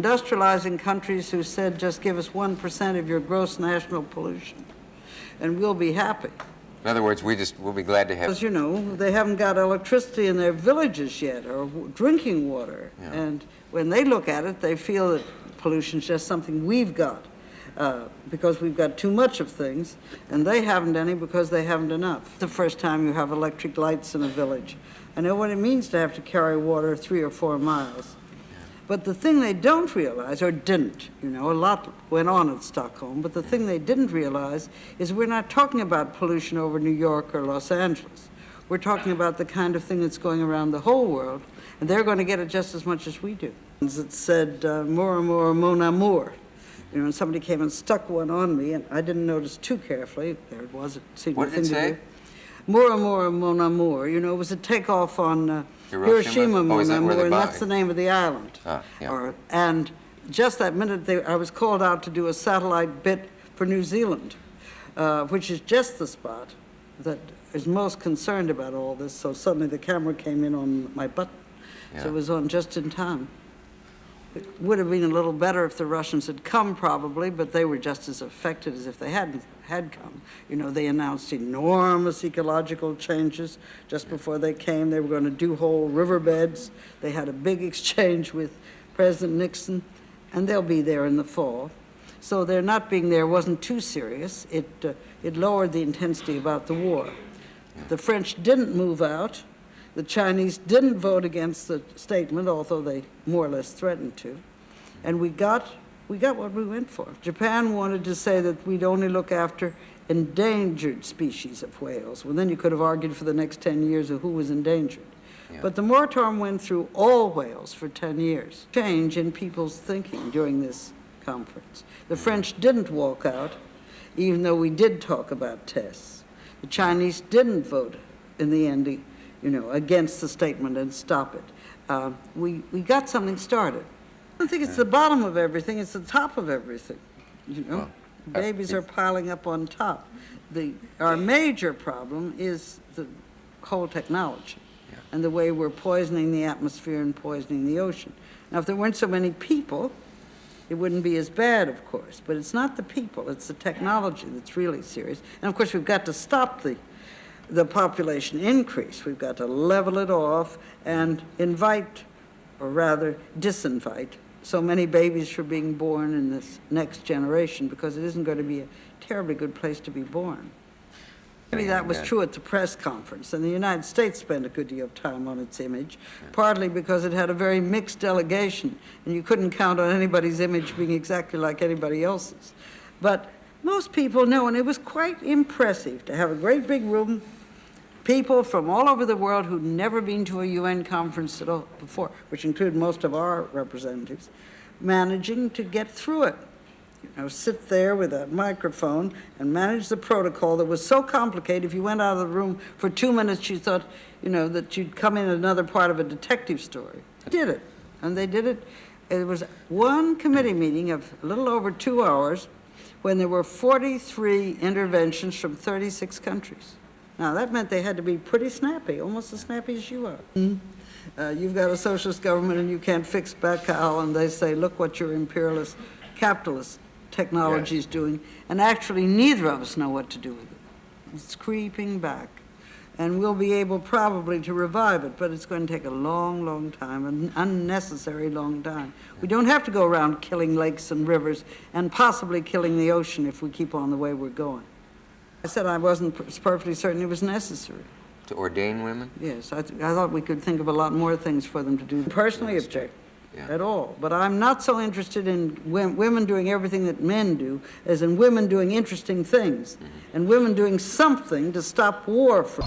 industrializing countries who said, just give us 1% of your gross national pollution, and we'll be happy. In other words, we'll be glad to have... Because, you know, they haven't got electricity in their villages yet, or drinking water. Yeah. And when they look at it, they feel that pollution's just something we've got, because we've got too much of things, and they haven't any because they haven't enough. The first time you have electric lights in a village. I know what it means to have to carry water 3 or 4 miles. But the thing they don't realize, or didn't, you know, a lot went on at Stockholm, but the thing they didn't realize is we're not talking about pollution over New York or Los Angeles. We're talking about the kind of thing that's going around the whole world, and they're going to get it just as much as we do. It said, more and more mon amour. You know, and somebody came and stuck one on me, and I didn't notice too carefully. There it was. It seemed what did it say? More and more mon amour. You know, it was a takeoff on Hiroshima mon amour, and that's the name of the island. Yeah. And just that minute, I was called out to do a satellite bit for New Zealand, which is just the spot that is most concerned about all this. So suddenly the camera came in on my button. Yeah. So it was on just in time. It would have been a little better if the Russians had come, probably, but they were just as affected as if they hadn't had come. You know, they announced enormous ecological changes just before they came. They were going to do whole riverbeds. They had a big exchange with President Nixon, and they'll be there in the fall. So their not being there wasn't too serious. It lowered the intensity about the war. The French didn't move out. The Chinese didn't vote against the statement, although they more or less threatened to. And we got what we went for. Japan wanted to say that we'd only look after endangered species of whales. Well, then you could have argued for the next 10 years of who was endangered. Yeah. But the moratorium went through all whales for 10 years. Change in people's thinking during this conference. The French didn't walk out, even though we did talk about tests. The Chinese didn't vote in the end, you know, against the statement and stop it. We got something started. I don't think it's the bottom of everything, it's the top of everything, you know. Well, babies are piling up on top. Our major problem is the whole technology and the way we're poisoning the atmosphere and poisoning the ocean. Now, if there weren't so many people, it wouldn't be as bad, of course, but it's not the people, it's the technology that's really serious. And of course, we've got to stop the population increase. We've got to level it off and invite, or rather disinvite, so many babies from being born in this next generation, because it isn't going to be a terribly good place to be born. Maybe that was true at the press conference, and the United States spent a good deal of time on its image, partly because it had a very mixed delegation, and you couldn't count on anybody's image being exactly like anybody else's. But most people know, and it was quite impressive to have a great big room, people from all over the world who'd never been to a UN conference at all before, which included most of our representatives, managing to get through it. You know, sit there with a microphone and manage the protocol that was so complicated. If you went out of the room for 2 minutes, you thought, you know, that you'd come in another part of a detective story. They did it, and they did it. It was one committee meeting of a little over 2 hours when there were 43 interventions from 36 countries. Now, that meant they had to be pretty snappy, almost as snappy as you are. You've got a socialist government and you can't fix Bacal, and they say, look what your imperialist, capitalist technology is doing, and actually neither of us know what to do with it. It's creeping back, and we'll be able probably to revive it, but it's going to take a long, long time, an unnecessary long time. We don't have to go around killing lakes and rivers and possibly killing the ocean if we keep on the way we're going. I said I wasn't perfectly certain it was necessary. To ordain women? Yes, I thought we could think of a lot more things for them to do. Personally object at all, but I'm not so interested in women doing everything that men do as in women doing interesting things and women doing something to stop war from